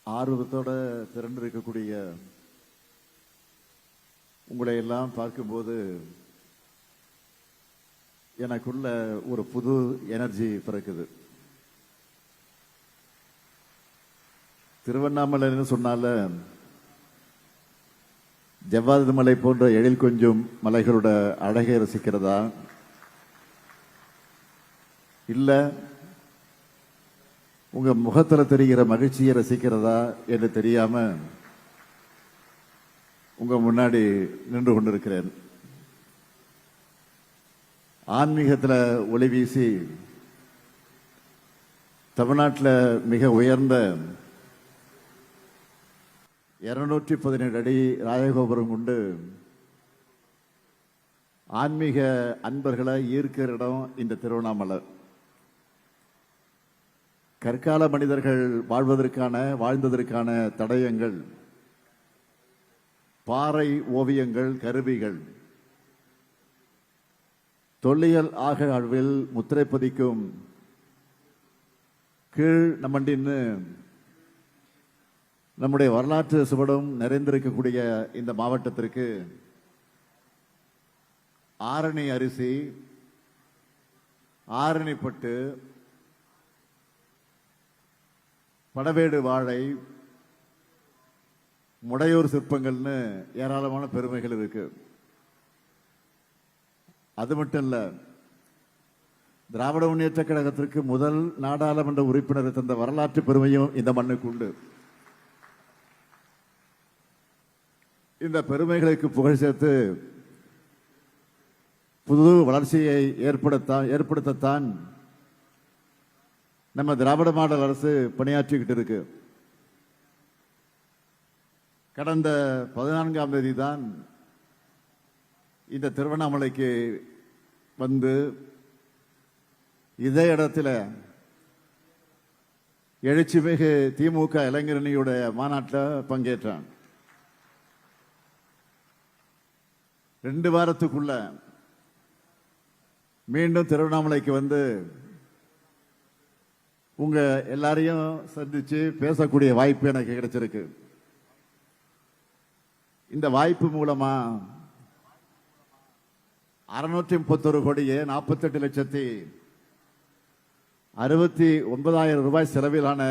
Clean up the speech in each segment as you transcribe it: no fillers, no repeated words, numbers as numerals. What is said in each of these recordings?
ஆர்வத்தோட திரண்டிருக்கக்கூடிய உங்களை எல்லாம் பார்க்கும்போது எனக்குள்ள ஒரு புது எனர்ஜி பிறக்குது. திருவண்ணாமலைன்னு சொன்னால ஜவ்வாது மலை போன்ற எழில் கொஞ்சம் மலைகளோட அழகை ரசிக்கிறதா, இல்ல உங்க முகத்துல தெரிகிற மகிழ்ச்சியை ரசிக்கிறதா என்று தெரியாம உங்க முன்னாடி நின்று கொண்டிருக்கிறேன். ஆன்மீகத்துல ஒளி வீசி தமிழ்நாட்டில் மிக உயர்ந்த 217 அடி ராஜகோபுரம் கொண்டு ஆன்மீக அன்பர்களை ஈர்க்கிற இடம் இந்த திருவண்ணாமலை. கற்கால மனிதர்கள் வாழ்ந்ததற்கான தடயங்கள், பாறை ஓவியங்கள், கருவிகள், தொல்லியல் ஆய்வில் முத்திரை பதிக்கும் கீழ் நம்மண்டின்னு நம்முடைய வரலாற்று சுவடும் நிறைந்திருக்கக்கூடிய இந்த மாவட்டத்திற்கு ஆரணி அரிசி, ஆரணிப்பட்டு, படவேடு வாழை, முடையூர் சிற்பங்கள்னு ஏராளமான பெருமைகள் இருக்கு. அது மட்டும் இல்ல, திராவிட முன்னேற்ற கழகத்திற்கு முதல் நாடாளுமன்ற உறுப்பினர் தந்த வரலாற்று பெருமையும் இந்த மண்ணுக்கு உண்டு. இந்த பெருமைகளுக்கு புகழ் சேர்த்து புது வளர்ச்சியை ஏற்படுத்தத்தான் நம்ம திராவிட மாடல் அரசு பணியாற்றிக்கிட்டு இருக்கு. கடந்த 14ஆம் தேதி தான் இந்த திருவண்ணாமலைக்கு வந்து இதே இடத்துல எழுச்சிமிகு திமுக இளைஞரணியுடைய மாநாட்டில் பங்கேற்றான். 2 வாரத்துக்குள்ள மீண்டும் திருவண்ணாமலைக்கு வந்து உங்க எல்லாரையும் சந்திச்சு பேசக்கூடிய வாய்ப்பு எனக்கு கிடைச்சிருக்கு. இந்த வாய்ப்பு மூலமா 631 கோடியே 48,69,000 ரூபாய் செலவிலான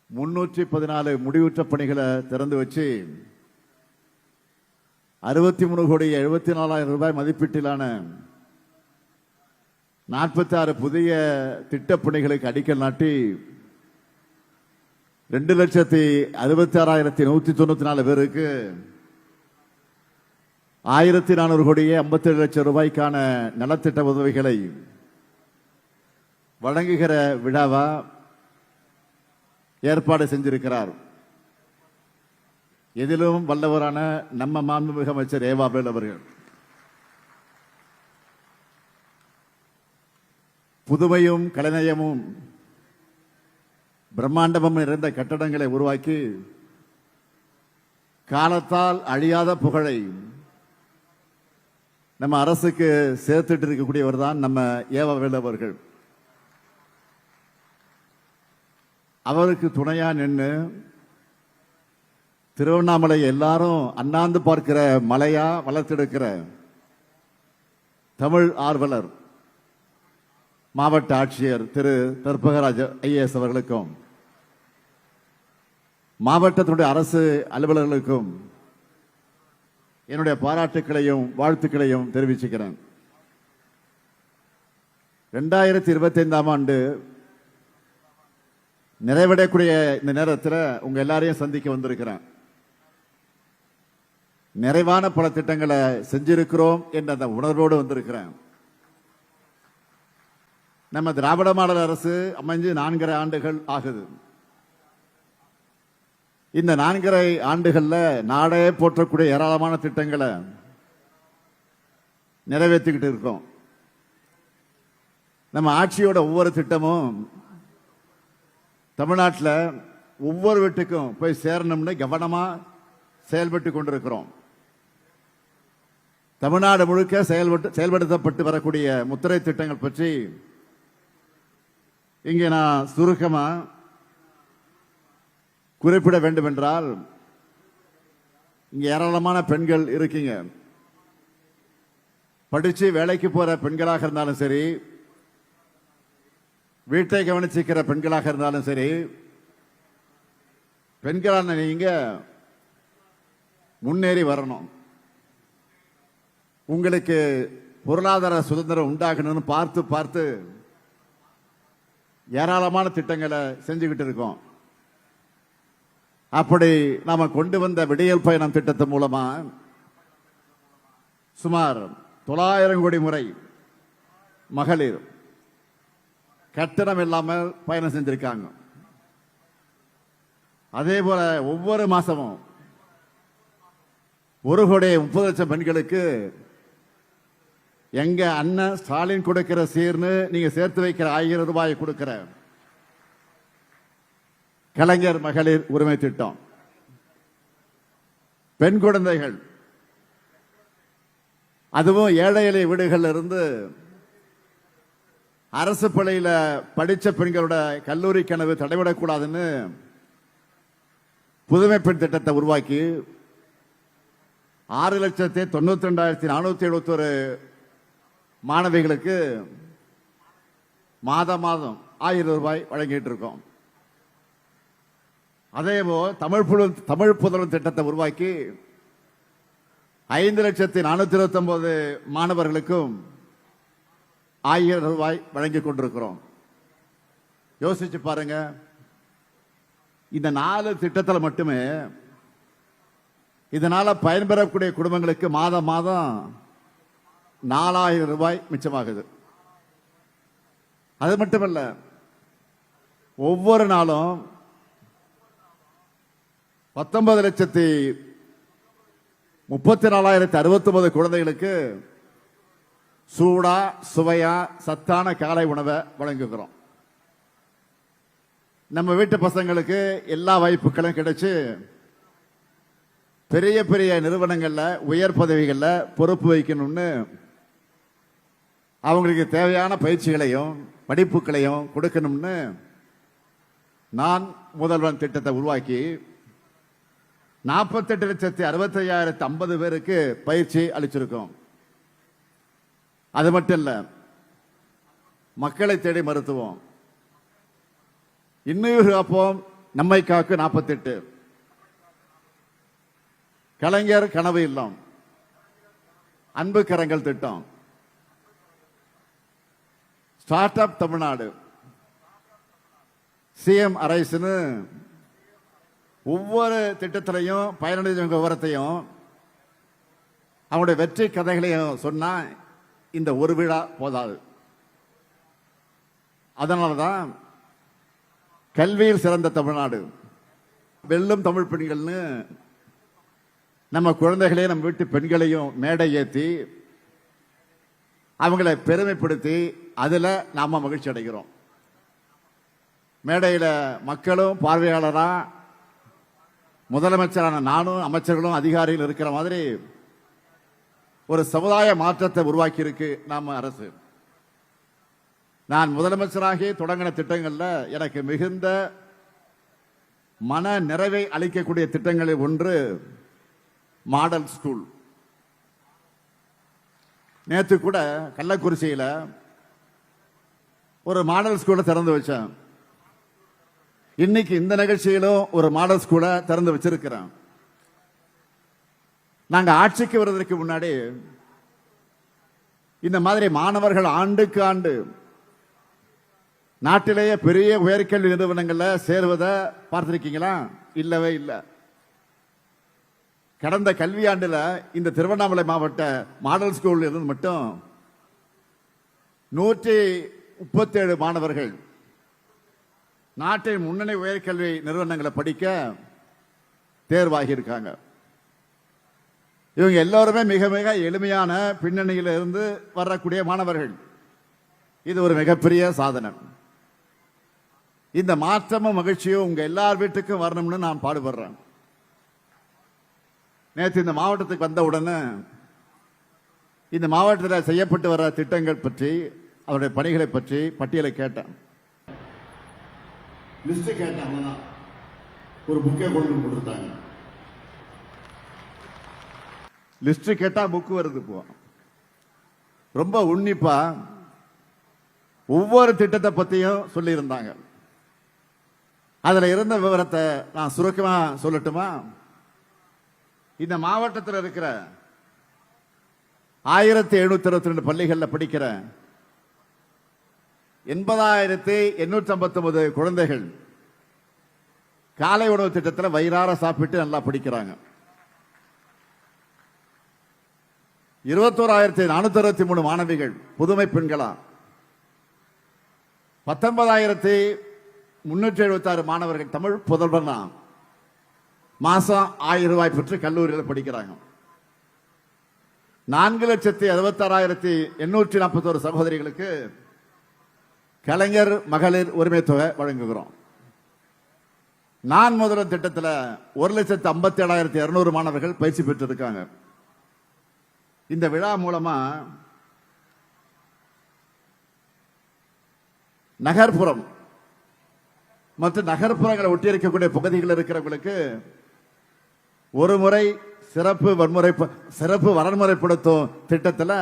314 முடிவுற்ற பணிகளை திறந்து வச்சு 63 கோடி 74,000 ரூபாய் மதிப்பீட்டிலான 46 புதிய திட்டப்பணிகளுக்கு அடிக்கல் நாட்டி 2,66,194 பேருக்கு 1,400 கோடியே 57 லட்சம் ரூபாய்க்கான நலத்திட்ட உதவிகளை வழங்குகிற விழாவா ஏற்பாடு செஞ்சிருக்கிறார். எதிலும் வல்லவரான நம்ம மாண்புமிகு அமைச்சர் ஏவாவேல் அவர்கள் புதுமையும் கலைநயமும் பிரம்மாண்டமும் நிறைந்த கட்டடங்களை உருவாக்கி காலத்தால் அழியாத புகழை நம்ம அரசுக்கு சேர்த்துட்டு இருக்கக்கூடியவர் தான் நம்ம ஏவாவேல் அவர்கள். அவருக்கு துணையா நின்று திருவண்ணாமலை எல்லாரும் அண்ணாந்து பார்க்கிற மலையா வளர்த்தெடுக்கிற தமிழ் ஆர்வலர் மாவட்ட ஆட்சியர் திரு தர்பகராஜ் IAS அவர்களுக்கும் மாவட்டத்தினுடைய அரசு அலுவலர்களுக்கும் என்னுடைய பாராட்டுக்களையும் வாழ்த்துக்களையும் தெரிவிச்சுக்கிறேன். 2025ஆம் ஆண்டு நிறைவடையக்கூடிய இந்த நேரத்தில் உங்க எல்லாரையும் சந்திக்க வந்திருக்கிறேன். நிறைவான பல திட்டங்களை செஞ்சிருக்கிறோம் என்ற அந்த உணர்வோடு வந்திருக்கிறேன். நம்ம திராவிட மாடல் அரசு அமைஞ்சு 4.5 ஆண்டுகள் ஆகுது. இந்த 4.5 ஆண்டுகள்ல நாடே போற்றக்கூடிய ஏராளமான திட்டங்களை நிறைவேற்றிக்கிட்டு இருக்கோம். நம்ம ஆட்சியோட ஒவ்வொரு திட்டமும் தமிழ்நாட்டில் ஒவ்வொரு வீட்டுக்கும் போய் சேரணும்னு கவனமா செயல்பட்டு கொண்டிருக்கிறோம். தமிழ்நாடு முழுக்க செயல்படுத்தப்பட்டு வரக்கூடிய முத்திரை திட்டங்கள் பற்றி இங்கே நான் சுருக்கமா குறிப்பிட வேண்டும் என்றால், இங்க ஏராளமான பெண்கள் இருக்கீங்க. படிச்சு வேலைக்கு போற பெண்களாக இருந்தாலும் சரி, வீட்டை கவனிச்சிக்கிற பெண்களாக இருந்தாலும் சரி, பெண்களான நீங்க முன்னேறி வரணும். உங்களுக்கு பொருளாதார சுதந்திரம் உண்டாகணும்னு பார்த்து பார்த்து ஏராளமான திட்டங்களை செஞ்சுக்கிட்டு இருக்கோம். அப்படி நாம கொண்டு வந்த விடியல் பயணம் திட்டத்தின் மூலமா சுமார் 900 கோடி முறை மகளிர் கட்டணம் இல்லாமல் பயணம் செஞ்சிருக்காங்க. அதே போல ஒவ்வொரு மாசமும் 1,30,00,000 பெண்களுக்கு எங்க அண்ணன் ஸ்டாலின் கொடுக்கிற சீர்னு நீங்க சேர்த்து வைக்கிற 1000 ரூபாய் கொடுக்கிற கலைஞர் மகளிர் உரிமை திட்டம், பெண் குழந்தைகள், அதுவும் ஏழை எளிய வீடுகளில் இருந்து அரசு பள்ளியில படிச்ச பெண்களோட கல்லூரி கனவு தடைவிடக்கூடாதுன்னு புதுமை பெண் திட்டத்தை உருவாக்கி 6,92,471 மாணவிகளுக்கு மாதம் 1000 ரூபாய் வழங்கிட்டு இருக்கோம். அதேபோல் தமிழ் புதல்வன் திட்டத்தை உருவாக்கி 5,429 மாணவர்களுக்கும் 1000 ரூபாய் வழங்கி கொண்டிருக்கிறோம். யோசிச்சு பாருங்க, இந்த 4 திட்டத்தில் மட்டுமே இதனால பயன்பெறக்கூடிய குடும்பங்களுக்கு மாதம் 4,000 ரூபாய் மிச்சமாகுது. அது மட்டுமல்ல, ஒவ்வொரு நாளும் 19,34,069 குழந்தைகளுக்கு சூடா சுவையா சத்தான காலை உணவை வழங்குகிறோம். நம்ம வீட்டு பசங்களுக்கு எல்லா வாய்ப்புகளும் கிடைச்சு பெரிய பெரிய நிறுவனங்கள்ல உயர் பதவிகள்ல பொறுப்பு வைக்கணும்னு அவங்களுக்கு தேவையான பயிற்சிகளையும் படிப்புகளையும் கொடுக்கணும்னு நான் முதல்வன் திட்டத்தை உருவாக்கி 48,65,050 பேருக்கு பயிற்சி அளிச்சிருக்கோம். அது மட்டும் இல்ல, மக்களை தேடி மருத்துவம், இன்னுயிர் காப்போம் நம்மை காக்கு 48, கலைஞர் கனவு இல்லம், அன்பு கரங்கள் திட்டம், ஸ்டார்ட் அப் தமிழ்நாடு, சிஎம் அரைஸ்னு ஒவ்வொரு திட்டத்திலையும் பயனடைஞ்சவங்க விவரத்தையும் அவங்களுடைய வெற்றி கதைகளையும் சொன்னா இந்த ஒரு விழா போதாது. அதனாலதான் கல்வியில் சிறந்த தமிழ்நாடு, வெல்லும் தமிழ் பெண்கள்னு நம்ம குழந்தைகளையும் நம்ம வீட்டு பெண்களையும் மேடை ஏற்றி அவங்களை பெருமைப்படுத்தி அதுல நாம மகிழ்ச்சி அடைகிறோம். மேடையில மக்களும் பார்வையாளரா முதலமைச்சரான நானும் அமைச்சர்களும் அதிகாரிகள் இருக்கிற மாதிரி ஒரு சமுதாய மாற்றத்தை உருவாக்கி இருக்கு நாம அரசு. நான் முதலமைச்சராகி தொடங்கின திட்டங்கள்ல எனக்கு மிகுந்த மன நிறைவை அளிக்கக்கூடிய திட்டங்களில் ஒன்று மாடல் ஸ்கூல். நேற்று கூட கள்ளக்குறிச்சியில ஒரு மாடல் ஸ்கூலை திறந்து வச்சேன். இன்னைக்கு இந்த நிகழ்ச்சியிலும் ஒரு மாடல் ஸ்கூலை திறந்து வச்சிருக்கிறேன். நாங்க ஆட்சிக்கு வருவதற்கு முன்னாடி இந்த மாதிரி மாணவர்கள் ஆண்டுக்கு ஆண்டு நாட்டிலேயே பெரிய உயர்கல்வி நிறுவனங்கள்ல சேருவதை பார்த்திருக்கீங்களா? இல்லவே இல்லை. கடந்த கல்வியாண்டுல இந்த திருவண்ணாமலை மாவட்ட மாடல் ஸ்கூல் இருந்து மட்டும் 137 மாணவர்கள் நாட்டின் முன்னணி உயர்கல்வி நிறுவனங்களை படிக்க தேர்வாகி இருக்காங்க. இவங்க எல்லாருமே மிக மிக எளிமையான பின்னணியில இருந்து வரக்கூடிய மாணவர்கள். இது ஒரு மிகப்பெரிய சாதனை. இந்த மாற்றமும் மகிழ்ச்சியும் உங்க எல்லார் வீட்டுக்கும் வரணும்னு நான் பாடுபடுறேன். நேற்று இந்த மாவட்டத்துக்கு வந்த உடனே இந்த மாவட்டத்தில் செய்யப்பட்டு வர திட்டங்கள் பற்றி அவருடைய பணிகளை பற்றி பட்டியலை கேட்டேன். லிஸ்ட் கேட்டேன். ஒரு புக்கை கொண்டு கொடுத்துட்டாங்க. லிஸ்ட் கேட்டா புக் வருது. இப்போ ரொம்ப உன்னிப்பா ஒவ்வொரு திட்டத்தை பத்தியும் சொல்லி இருந்தாங்க. அதுல இருந்த விவரத்தை நான் சுருக்கமா சொல்லட்டுமா? இந்த மாவட்டத்தில் இருக்கிற 1722 பள்ளிகளில் படிக்கிற 80,859 குழந்தைகள் காலை உணவு திட்டத்தில் வயிறார சாப்பிட்டு நல்லா படிக்கிறாங்க. 21,463 மாணவிகள் புதுமை பெண்களா, 19,376 மாணவர்கள் தமிழ் புதல்வனா மாசம் 1000 ரூபாய் பெற்று கல்லூரியில் படிக்கிறாங்க. 4,66,841 சகோதரிகளுக்கு கலைஞர் மகளிர் உரிமை தொகை வழங்குகிறோம். நான் முதல்வன் திட்டத்தில் 1,57,200 மாணவர்கள் பயிற்சி பெற்றிருக்காங்க. இந்த விழா மூலமா நகர்ப்புறம் மற்றும் நகர்ப்புறங்களை ஒட்டியிருக்கக்கூடிய பகுதிகளில் இருக்கிறவங்களுக்கு ஒரு முறை சிறப்பு வரன்முறைப்படுத்தும் திட்டத்தில்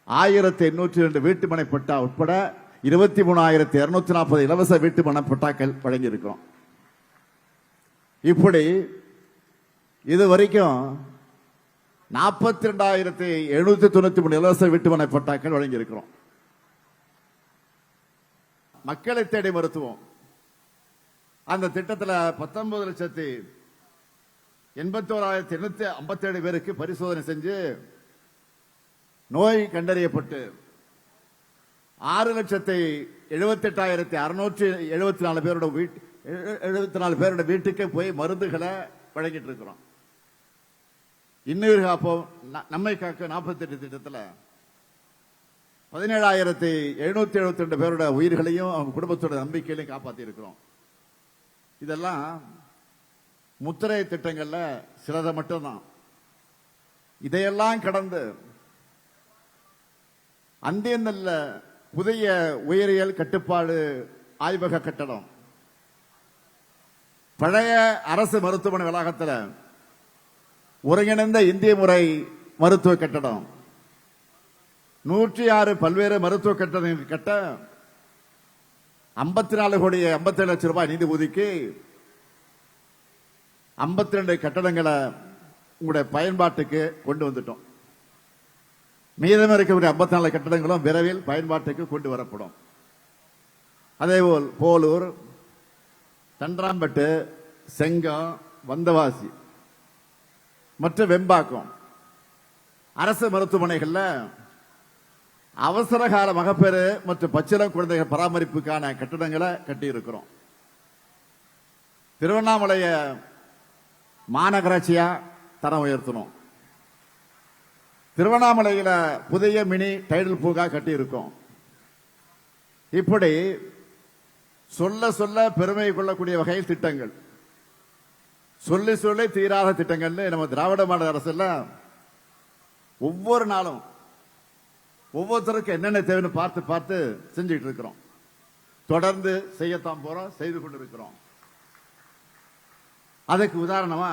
1,802 வீட்டுமனை பட்டா உட்பட 23,240 இலவச வீட்டுமனை பட்டாக்கள் வழங்கியிருக்கிறோம். இப்படி இதுவரைக்கும் 42,793 இலவச வீட்டுமனை பட்டாக்கள் வழங்கியிருக்கிறோம். மக்களை தேடி மருத்துவம் அந்த திட்டத்தில் 19,81,857 பேருக்கு பரிசோதனை செஞ்சு நோய் கண்டறியப்பட்டு 6,78,674 பேரோட வீட்டுக்கு போய் மருந்துகளை வழங்கிட்டு இருக்கிறோம். இன்னுயிர் காப்போம் நம்மை காக்க 48 திட்டத்தில் 17,772 பேரோட உயிர்களையும் அவங்க குடும்பத்தோட நம்பிக்கையிலையும் காப்பாற்றி இருக்கிறோம். இதெல்லாம் முத்திரை திட்டங்கள்ல சிலதை மட்டும்தான். இதையெல்லாம் கடந்து அந்தியநல்ல புதிய உயிரியல் கட்டுப்பாடு ஆய்வக கட்டடம், பழைய அரசு மருத்துவமனை வளாகத்தில் ஒருங்கிணைந்த இந்திய முறை மருத்துவ கட்டடம், 106 பல்வேறு மருத்துவ கட்டடங்கள் கட்ட 54 கோடி 57 லட்சம் ரூபாய் நிதி ஒதுக்கி 52 கட்டடங்களை உங்களுடைய பயன்பாட்டுக்கு கொண்டு வந்துட்டோம். மீதம் இருக்கக்கூடிய 54 கட்டடங்களும் விரைவில் பயன்பாட்டுக்கு கொண்டு வரப்படும். அதேபோல் போலூர், தண்டராம்பட்டு, செங்கம், வந்தவாசி மற்றும் வெம்பாக்கம் அரசு மருத்துவமனைகள்ல அவசர கால மகப்பேறு மற்றும் பச்சிளம் குழந்தைகள் பராமரிப்புக்கான கட்டடங்களை கட்டியிருக்கிறோம். திருவண்ணாமலைய மாநகராட்சியா தரம் உயர்த்தணும். திருவண்ணாமலையில புதிய மினி டைடல் பூங்கா கட்டியிருக்கோம். இப்படி சொல்ல சொல்ல பெருமை கொள்ளக்கூடிய வகையில் திட்டங்கள், சொல்லி சொல்லி தீராத திட்டங்கள் நம்ம திராவிட மாடல் அரசுல ஒவ்வொரு நாளும் ஒவ்வொருத்தருக்கும் என்னென்ன தேவைன்னு பார்த்து பார்த்து செஞ்சுட்டு இருக்கிறோம். தொடர்ந்து செய்யத்தான் போறோம், செய்து கொண்டிருக்கிறோம். அதுக்கு உதாரணமா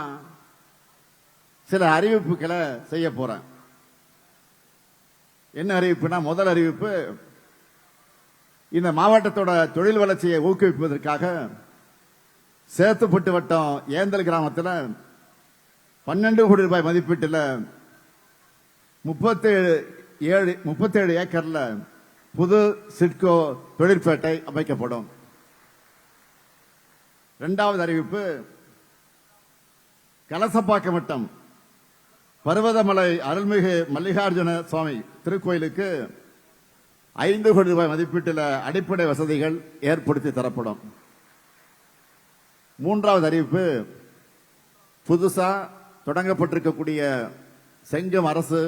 சில அறிவிப்புகளை செய்ய போறேன். என்ன அறிவிப்புனா, முதல் அறிவிப்பு, இந்த மாவட்டத்தோட தொழில் வளர்ச்சியை ஊக்குவிப்பதற்காக சேத்துப்பட்டு வட்டம் ஏந்தல் கிராமத்தில் 12 கோடி ரூபாய் மதிப்பீட்டில் 37 ஏக்கர்ல புது சிட்கோ தொழிற்பேட்டை அமைக்கப்படும். இரண்டாவது அறிவிப்பு, கலசப்பாக்கம் வட்டம் பர்வதமலை அருள்மிகு மல்லிகார்ஜுன சுவாமி திருக்கோயிலுக்கு 5 கோடி ரூபாய் மதிப்பீட்டில் அடிப்படை வசதிகள் ஏற்படுத்தி தரப்படும். மூன்றாவது அறிவிப்பு, புதுசா தொடங்கப்பட்டிருக்கக்கூடிய செங்கம் அரசு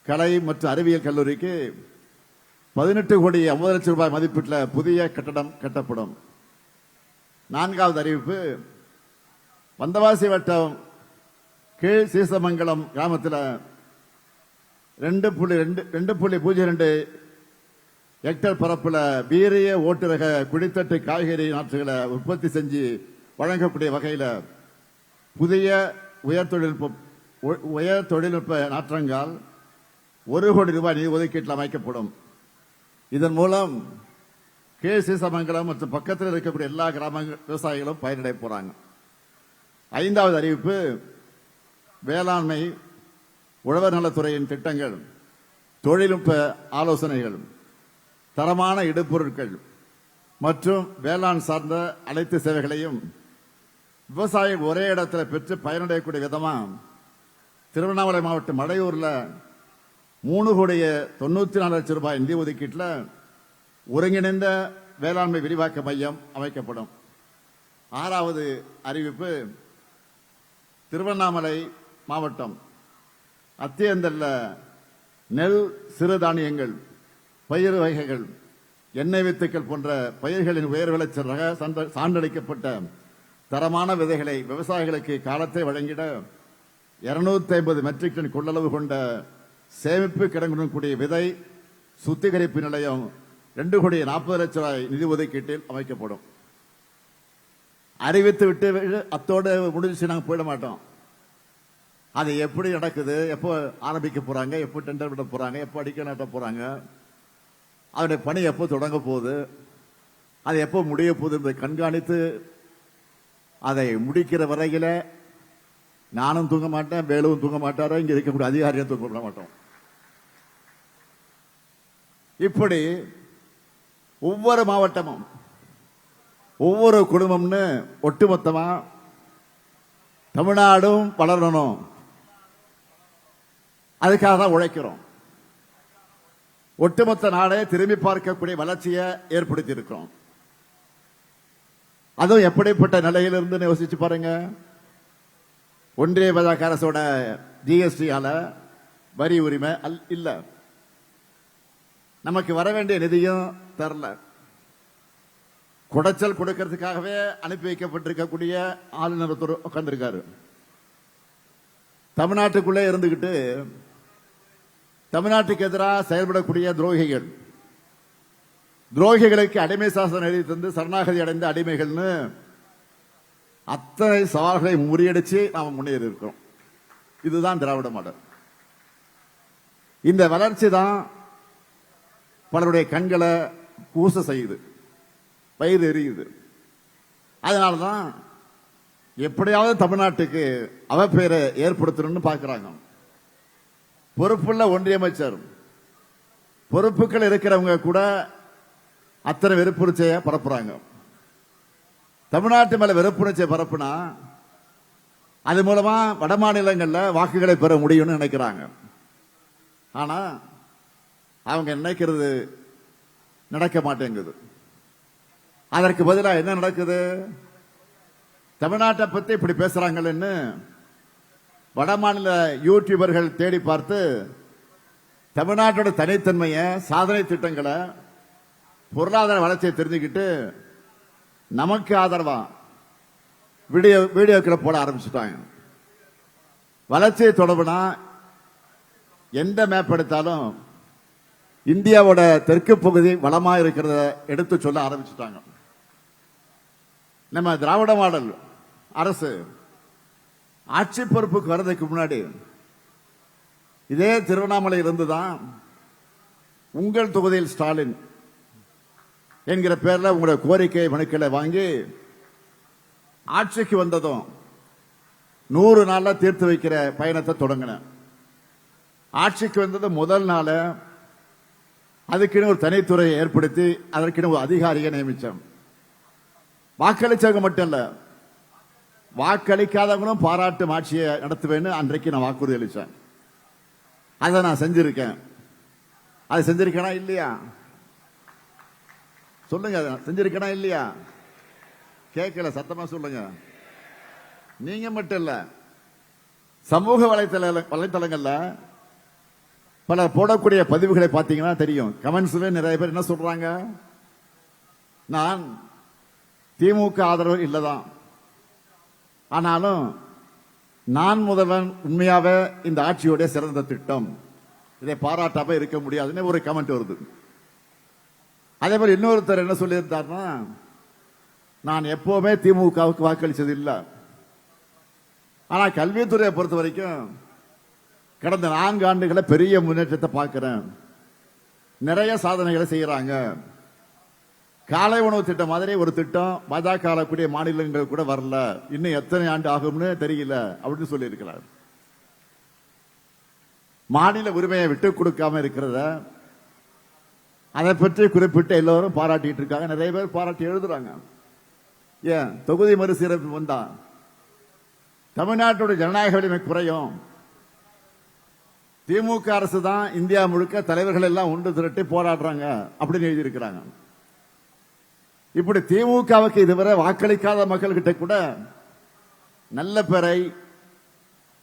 கலை மற்றும் அறிவியல் கல்லூரிக்கு 18 கோடி 50 லட்சம் ரூபாய் மதிப்பீட்டில் புதிய கட்டடம் கட்டப்படும். நான்காவது அறிவிப்பு, வந்தவாசி வட்டம் கீழ் சீசமங்கலம் கிராமத்தில் 2.02 ஹெக்டேர் பரப்புல வீரிய ஓட்டுரக குடித்தட்டு காய்கறி நாற்றுகளை உற்பத்தி செஞ்சு வழங்கக்கூடிய வகையில் புதிய உயர் தொழில்நுட்ப நாற்றங்கால் 1 கோடி ரூபாய் நிதி ஒதுக்கீட்டில் அமைக்கப்படும். இதன் மூலம் கேசிசமங்கலம் மற்றும் பக்கத்தில் இருக்கக்கூடிய எல்லா கிராம விவசாயிகளும் பயனடைய போறாங்க. 5வது அறிவிப்பு, வேளாண்மை உழவர் நலத்துறையின் திட்டங்கள், தொழில்நுட்ப ஆலோசனைகள், தரமான இடுபொருட்கள் மற்றும் வேளாண் சார்ந்த அனைத்து சேவைகளையும் விவசாயிகள் ஒரே இடத்துல பெற்று பயனடையக்கூடிய விதமா திருவண்ணாமலை மாவட்டம் மடையூர்ல 3,94,00,000 ரூபாய் நிதி ஒதுக்கீட்டில் ஒருங்கிணைந்த வேளாண்மை விரிவாக்க மையம் அமைக்கப்படும். 6வது அறிவிப்பு, திருவண்ணாமலை மாவட்டம் அத்தியந்தல்ல நெல், சிறுதானியங்கள், பயிர் வகைகள், எண்ணெய் வித்துக்கள் போன்ற பயிர்களின் உயர் விளைச்சல் ரக சான்றளிக்கப்பட்ட தரமான விதைகளை விவசாயிகளுக்கு காலத்தை வழங்கிட 250 மெட்ரிக் டன் கொள்ளளவு கொண்ட சேமிப்பு கிடங்குடன் கூடிய விதை சுத்திகரிப்பு நிலையம் 2,40,00,000 ரூபாய் நிதி ஒதுக்கீட்டில் அமைக்கப்படும். அறிவித்து விட்டு அத்தோடு முடிஞ்சு நாங்கள் போயிட மாட்டோம். அது எப்படி நடக்குது, எப்போ ஆரம்பிக்க போறாங்க, எப்போ டெண்டர் விட போறாங்க, எப்போ அடிக்க நாட்ட போறாங்க, அதனுடைய பணி எப்போ தொடங்க போகுது, அது எப்போ முடிய போகுது என்பதை கண்காணித்து அதை முடிக்கிற வரையில நானும் தூங்க மாட்டேன், வேலுவும் தூங்க மாட்டாரோ, இங்க இருக்கக்கூடிய அதிகாரியும் தூங்க மாட்டோம். இப்படி ஒவ்வொரு மாவட்டமும் ஒவ்வொரு குடும்பம்னு ஒட்டுமொத்தமா தமிழ்நாடும் வளரணும், அதுக்காக தான் உழைக்கிறோம். ஒட்டுமொத்த நாடே திரும்பி பார்க்கக்கூடிய வளர்ச்சியை ஏற்படுத்தி இருக்கிறோம். அதுவும் எப்படிப்பட்ட நிலையிலிருந்து யோசிச்சு பாருங்க. ஒன்றிய பாஜக அரசோட ஜிஎஸ்டியால வரி உரிமை இல்ல, நமக்கு வர வேண்டிய நிதியும் தரல, குடைச்சல் கொடுக்கிறதுக்காகவே அனுப்பி வைக்கப்பட்டிருக்கக்கூடிய ஆளுநர் உட்கார்ந்திருக்காரு. தமிழ்நாட்டுக்குள்ளே இருந்துகிட்டு தமிழ்நாட்டுக்கு எதிராக செயல்படக்கூடிய துரோகிகளுக்கு அடிமை சாசனம் எழுதி தந்து சரணாகதி அடைந்த அடிமைகள்னு அத்தனை சவால்களை முறியடிச்சு நாம முன்னேறி இருக்கிறோம். இதுதான் திராவிட மாடல். இந்த வளர்ச்சி தான் பலருடைய கண்களை கூச செய்யுது, வயிறு எரியுது. அதனாலதான் எப்படியாவது தமிழ்நாட்டுக்கு அவப்பெயரை ஏற்படுத்தணும்னு பார்க்கிறாங்க. பொறுப்புள்ள ஒன்றிய அமைச்சர், பொறுப்புகள் இருக்கிறவங்க கூட அத்தனை வெறுப்புணர்ச்சியை பரப்புறாங்க. தமிழ்நாட்டு மேல வெறுப்புணர்ச்சியை பரப்புனா அது மூலமா வட மாநிலங்கள்ல வாக்குகளை பெற முடியும்னு நினைக்கிறாங்க. ஆனா அவங்க நினைக்கிறது நடக்க மாட்டேங்குது. அதற்கு பதிலாக என்ன நடக்குது? தமிழ்நாட்டை பத்தி இப்படி பேசுறாங்கன்னு வட மாநில யூடியூபர்கள் தேடி பார்த்து தமிழ்நாட்டோட தனித்தன்மையை, சாதனை திட்டங்களை, பொருளாதார வளர்ச்சியை தெரிஞ்சுக்கிட்டு நமக்கு ஆதரவா வீடியோக்களை போட ஆரம்பிச்சுட்டாங்க. வளர்ச்சியை தொடர்புனா எந்த மேப் எடுத்தாலும் இந்தியாவோட தெற்கு பகுதி வளமா இருக்கிறத எடுத்து சொல்ல ஆரம்பிச்சுட்டாங்க. நம்ம திராவிட மாடல் அரசு ஆட்சி பொறுப்புக்கு வர்றதுக்கு முன்னாடி இதே திருவண்ணாமலை இருந்துதான் உங்கள் தொகுதியில் ஸ்டாலின் என்கிற பேர்ல உங்களுடைய கோரிக்கை மனுக்களை வாங்கி ஆட்சிக்கு வந்ததும் 100 நாள்ல தீர்த்து வைக்கிற பயணத்தை தொடங்கின. ஆட்சிக்கு வந்தது முதல் நாள் அதுக்குன்னு ஒரு தனித்துறையை ஏற்படுத்தி அதற்குன்னு ஒரு அதிகாரியை நியமிச்சோம். வாக்களிச்சவங்க மட்டும் இல்ல, வாக்களிக்காதவங்களும் பாராட்டும் ஆட்சியை நடத்துவேன்னு அன்றைக்கு நான் வாக்குறுதி அளிச்சேன். அதை நான் செஞ்சிருக்கேன். அதை செஞ்சிருக்கேனா இல்லையா சொல்லுங்க. செஞ்சிருக்கேனா இல்லையா? கேட்கல, சத்தமா சொல்லுங்க. நீங்க மட்டும் இல்ல, சமூக வலைத்தளங்கள்ல பல போடக்கூடிய பதிவுகளை பார்த்தீங்கன்னா தெரியும். கமெண்ட்ஸ்ல நிறைய பேர் என்ன சொல்றாங்க? நான் திமுக ஆதரவு இல்லதான், ஆனாலும் நான் முதல்வன் உண்மையாவே இந்த ஆட்சியோட சிறந்த திட்டம், இதை பாராட்டாம இருக்க முடியாதுன்னு ஒரு கமெண்ட் வருது. அதே மாதிரி இன்னொருத்தர் என்ன சொல்லியிருந்தாருன்னா, நான் எப்பவுமே திமுகவுக்கு வாக்களிச்சது இல்லை. ஆனா கல்வித்துறையை பொறுத்த வரைக்கும் கடந்த 4 ஆண்டுகளை பெரிய முன்னேற்றத்தை பார்க்கிறேன். நிறைய சாதனைகளை செய்யறாங்க. காலை உணவு திட்டம் மாதிரி ஒரு திட்டம் பாஜக ஆளக்கூடிய மாநிலங்கள் கூட வரல, இன்னும் எத்தனை ஆண்டு ஆகும்னு தெரியல அப்படின்னு சொல்லி இருக்கிறார். மாநில உரிமையை விட்டு கொடுக்காம இருக்கிறத அதை பற்றி குறிப்பிட்டு எல்லோரும் பாராட்டிட்டு இருக்காங்க. நிறைய பேர் பாராட்டி எழுதுறாங்க. ஏன் தொகுதி மறுசீரமைப்பு வந்தா தமிழ்நாட்டோட ஜனநாயக வலிமை குறையும். திமுக அரசு தான் இந்தியா முழுக்க தலைவர்கள் எல்லாம் ஒன்று திரட்டி போராடுறாங்க அப்படின்னு எழுதியிருக்கிறாங்க. இப்படி திமுகவுக்கு இதுவரை வாக்களிக்காத மக்கள்கிட்ட கூட நல்ல பெயரை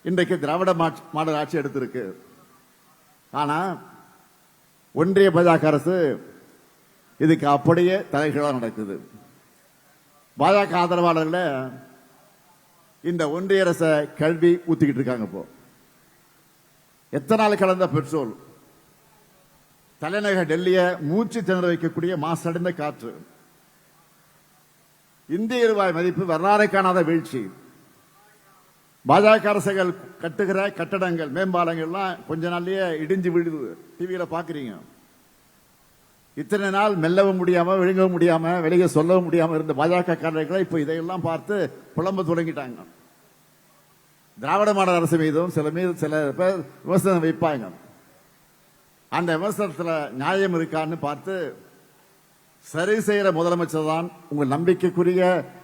இன்றைக்கு திராவிட மாடல் ஆட்சி எடுத்திருக்கு. ஆனா ஒன்றிய பாஜக அரசு இதுக்கு அப்படியே தலைகீழா நடக்குது. பாஜக ஆதரவாளர்கள் இந்த ஒன்றிய அரசை கல்வி ஊத்திக்கிட்டு இருக்காங்க. இப்போ எத்தனால் கலந்த பெட்ரோல் தலைநகர் டெல்லிய மூச்சு திணற வைக்கக்கூடிய மாசடைந்த காற்று, இந்திய ரூபாய் மதிப்பு வரலாறு காணாத வீழ்ச்சி, பாஜக அரசுகள் கட்டுகிற கட்டடங்கள் மேம்பாலங்கள்லாம் கொஞ்ச நாள்லயே இடிஞ்சு விழுது. டிவியில பாக்குறீங்க. இத்தனை நாள் மெல்லவும் முடியாம விழுங்கவும் முடியாம வெளியே சொல்லவும் முடியாம இருந்த பாஜக காரர்களை இப்ப இதையெல்லாம் பார்த்து புலம்ப தொடங்கிட்டாங்க. திராவிட மாடல் அரசு மீதும் சில பேர் விமர்சனம் வைப்பாங்க. அந்த விமர்சனத்தில் நியாயம் இருக்கான்னு பார்த்து சரி செய்யற முதலமைச்சர் தான் உங்கள் நம்பிக்கைக்குரிய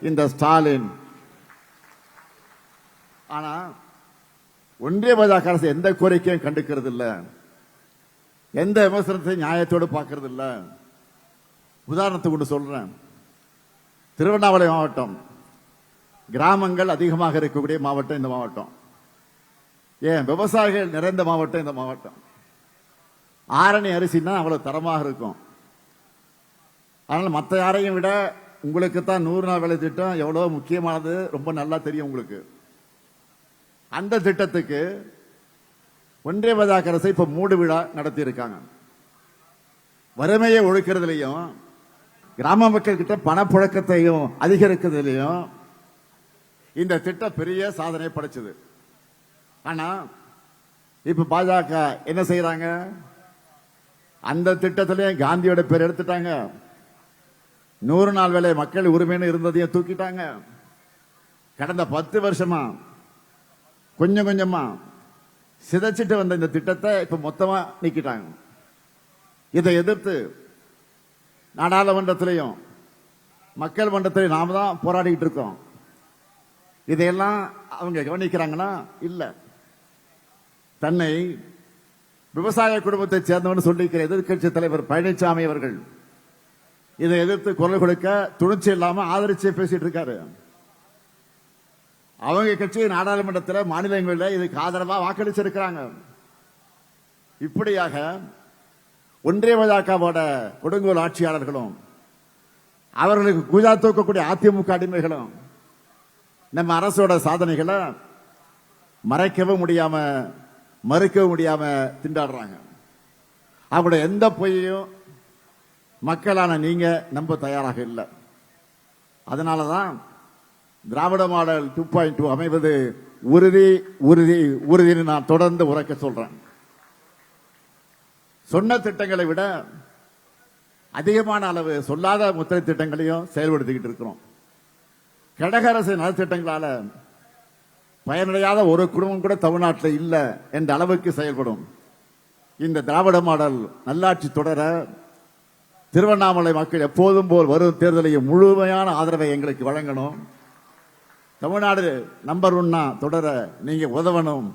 இந்த ஸ்டாலின். ஆனா ஒன்றிய பாஜக அரசு எந்த கோரிக்கையும் கண்டுக்கிறது இல்ல, எந்த விமர்சனத்தையும் நியாயத்தோடு பார்க்கறது இல்ல. உதாரணத்துக்கு ஒன்று சொல்றேன். திருவண்ணாமலை மாவட்டம் கிராமங்கள் அதிகமாக இருக்கக்கூடிய மாவட்டம் இந்த மாவட்டம். ஏன் விவசாயிகள் நிறைந்த மாவட்டம் இந்த மாவட்டம். ஆரணி அரிசின்னா அவ்வளவு தரமாக இருக்கும். அதனால மற்ற யாரையும் விட உங்களுக்கு தான் 100 நாள் வேலை திட்டம் எவ்வளவு முக்கியமானது ரொம்ப நல்லா தெரியும் உங்களுக்கு. அந்த திட்டத்துக்கு ஒன்றிய பாஜக அரசு இப்ப மூடு விழா நடத்தி இருக்காங்க. வறுமையை ஒழிக்கிறதுலையும் கிராம மக்கள் கிட்ட பணப்புழக்கத்தையும் அதிகரிக்கிறதுலையும் இந்த திட்டம் பெரிய சாதனை படைச்சது. ஆனா இப்ப பாஜக என்ன செய்யறாங்க? அந்த திட்டத்திலையும் காந்தியோட பேர் எடுத்துட்டாங்க. 100 நாள் வேலை மக்கள் உரிமைன்னு இருந்ததையும் தூக்கிட்டாங்க. கடந்த 10 வருஷமா கொஞ்சம் கொஞ்சமா சிதைச்சிட்டு வந்த இந்த திட்டத்தை இப்ப மொத்தமா நீக்கிட்டாங்க. இதை எதிர்த்து நாடாளுமன்றத்திலையும் மக்கள் மன்றத்திலையும் நாம தான் போராடிட்டு இருக்கோம். இதையெல்லாம் அவங்க கவனிக்கிறாங்கன்னா இல்ல. தன்னை விவசாய குடும்பத்தை சேர்ந்தவன் சொல்லிக்கிற எதிர்கட்சி தலைவர் பழனிசாமி அவர்கள் இதை எதிர்த்து குரல் கொடுக்க துணிச்சி இல்லாம ஆதரிச்சு பேசிட்டு இருக்காரு. அவங்க கட்சி நாடாளுமன்றத்தில் மாநிலங்களில் இதுக்கு ஆதரவா வாக்களிச்சிருக்கிறாங்க. இப்படியாக ஒன்றிய பாஜகவோட கொடுங்கோல் ஆட்சியாளர்களும் அவர்களுக்கு குஜா தூக்கக்கூடிய அதிமுக அடிமைகளும் நம்ம அரசோட சாதனைகளை மறைக்கவும் முடியாம மறுக்கவும் முடியாம திண்டாடுறாங்க. அவருடைய எந்த பொய்யையும் மக்களான நீங்க நம்ப தயாராக இல்லை. அதனாலதான் திராவிட மாடல் 2.2 அமைவது உறுதி உறுதி உறுதினு நான் தொடர்ந்து உரைக்க சொல்றேன். சொன்ன திட்டங்களை விட அதிகமான அளவு சொல்லாத முத்திரை திட்டங்களையும் செயல்படுத்திக்கிட்டு இருக்கிறோம். கடக அரசு நலத்திட்டங்களால பயனடையாத ஒரு குடும்பம் கூட தமிழ்நாட்டில் இல்ல என்ற அளவுக்கு செயல்படும். இந்த திராவிட மாடல் நல்லாட்சி தொடர திருவண்ணாமலை மக்கள் எப்போதும் போல் வரும் தேர்தலையும் முழுமையான ஆதரவை எங்களுக்கு வழங்கணும். தமிழ்நாடு நம்பர் 1 தொடர நீங்க உதவணும்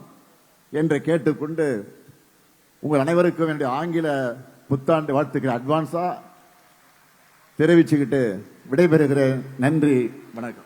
என்று கேட்டுக்கொண்டு உங்கள் அனைவருக்கும் என்னுடைய ஆங்கில புத்தாண்டு வாழ்த்துக்கள் அட்வான்ஸா தெரிவிச்சுக்கிட்டு விடைபெறுகிறேன். நன்றி, வணக்கம்.